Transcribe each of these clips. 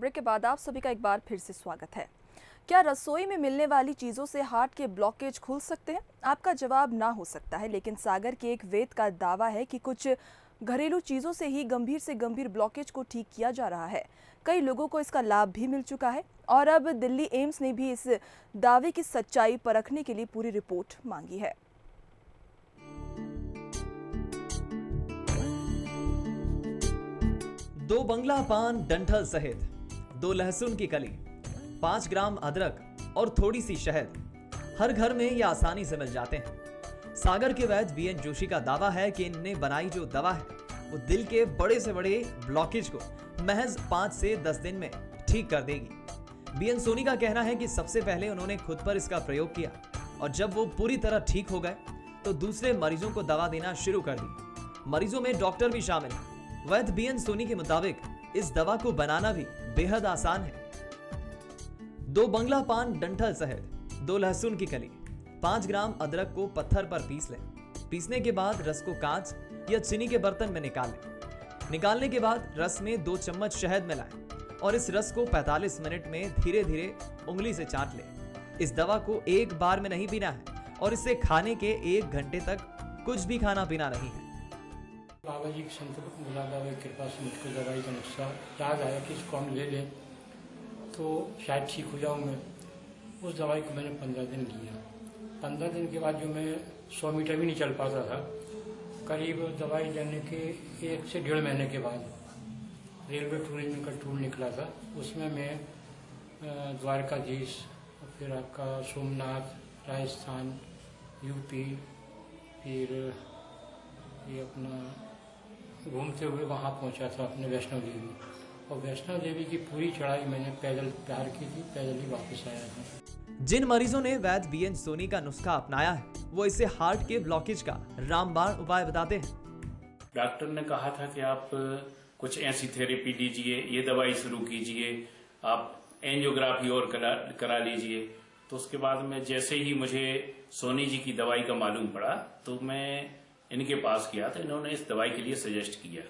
Break के बाद आप सभी का एक बार फिर से स्वागत है। क्या रसोई में मिलने वाली चीज़ों से हार्ट के ब्लॉकेज खुल सकते हैं? आपका जवाब ना हो सकता है, लेकिन सागर के एक वैद्य का दावा है कि कुछ घरेलू चीज़ों से ही गंभीर से गंभीर ब्लॉकेज को ठीक किया जा रहा है। कई लोगों को इसका लाभ भी मिल चुका है और अब दिल्ली एम्स ने भी इस दावे की सच्चाई परखने के लिए पूरी रिपोर्ट मांगी है। दो बंगला पान डंठल सहित 2 लहसुन की कली, 5 ग्राम अदरक और थोड़ी सी शहद हर घर में ये आसानी से मिल जाते हैं। सागर के वैद्य बीएन जोशी का दावा है कि इनने बनाई जो दवा है वो दिल के बड़े से बड़े ब्लॉकेज को महज 5 से 10 दिन में ठीक कर देगी। बीएन सोनी का कहना है कि सबसे पहले उन्होंने खुद पर इसका प्रयोग किया और जब वो पूरी तरह ठीक हो गए तो दूसरे मरीजों को दवा देना शुरू कर दी। मरीजों में डॉक्टर भी शामिल हैं। वैद्य बीएन सोनी के मुताबिक इस दवा को बनाना भी बेहद आसान है। 2 बंगला पान डंठल सहित 2 लहसुन की कली, 5 ग्राम अदरक को पत्थर पर पीस लें। पीसने के बाद रस को कांच या चीनी के बर्तन में निकाल लें। निकालने के बाद रस में 2 चम्मच शहद मिलाएं और इस रस को 45 मिनट में धीरे धीरे उंगली से चाट लें। इस दवा को एक बार में नहीं पीना है और इसे खाने के 1 घंटे तक कुछ भी खाना पीना नहीं है। बाबा जी की संत मुरादाबाई की कृपा से मुझको दवाई का नुस्खा याद आया कि इसको हम ले लें तो शायद ठीक हो जाऊँ मैं। उस दवाई को मैंने 15 दिन लिया। 15 दिन के बाद जो मैं 100 मीटर भी नहीं चल पाता था, करीब दवाई लेने के 1 से 1.5 महीने के बाद रेलवे टूरिज्म का टूर निकला था। उसमें मैं द्वारकाधीश, फिर आपका सोमनाथ, राजस्थान, यूपी, फिर ये अपना घूमते हुए वहाँ पहुँचा था अपने वैष्णो देवी। और वैष्णो देवी की पूरी चढ़ाई मैंने पैदल तैयार की थी, पैदल ही वापस आया था। जिन मरीजों ने वैद्य बीएन सोनी का नुस्खा अपनाया है वो इसे हार्ट के ब्लॉकेज का रामबाण उपाय बताते हैं। डॉक्टर ने कहा था कि आप कुछ ऐसी थेरेपी लीजिए, ये दवाई शुरू कीजिए, आप एंजियोग्राफी और करा लीजिए। तो उसके बाद में जैसे ही मुझे सोनी जी की दवाई का मालूम पड़ा तो मैं इनके पास गया तो इन्होंने इस दवाई के लिए सजेस्ट किया।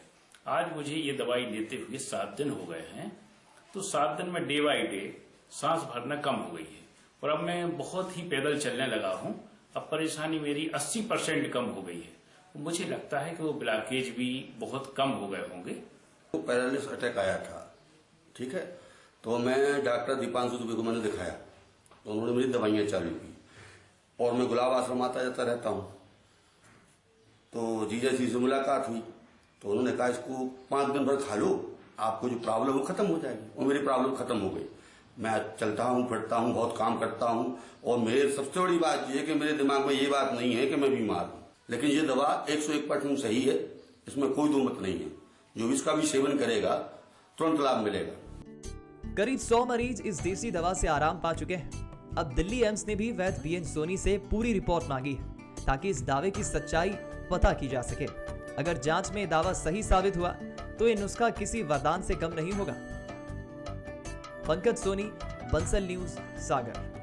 आज मुझे ये दवाई लेते हुए 7 दिन हो गए हैं। तो 7 दिन में डे बाई डे सांस भरना कम हो गई है और अब मैं बहुत ही पैदल चलने लगा हूँ। अब परेशानी मेरी 80% कम हो गई है। मुझे लगता है कि वो ब्लॉकेज भी बहुत कम हो गए होंगे। तो पैरालिसिस अटैक आया था, ठीक है। तो मैं डॉक्टर दीपांशु दुबे को मैंने दिखाया तो उन्होंने मेरी दवाइयां चालू की और मैं गुलाब आश्रम आता जाता रहता हूँ। तो जीजा जी से मुलाकात हुई तो उन्होंने कहा इसको 5 दिन भर खा लो, आपको जो प्रॉब्लम वो खत्म हो जाएगी। और मेरी प्रॉब्लम खत्म हो गई। मैं चलता हूँ, फिरता हूँ, बहुत काम करता हूँ और मेरी सबसे बड़ी बात यह है कि मेरे दिमाग में ये बात नहीं है कि मैं बीमार हूँ। लेकिन ये दवा 101% सही है, इसमें कोई दो मत नहीं है। जो इसका भी सेवन करेगा तुरंत लाभ मिलेगा। करीब 100 मरीज इस देसी दवा से आराम पा चुके हैं। अब दिल्ली एम्स ने भी वैद्य बीएन सोनी से पूरी रिपोर्ट मांगी है ताकि इस दावे की सच्चाई पता की जा सके। अगर जांच में दावा सही साबित हुआ तो ये नुस्खा किसी वरदान से कम नहीं होगा। पंकज सोनी, बंसल न्यूज, सागर।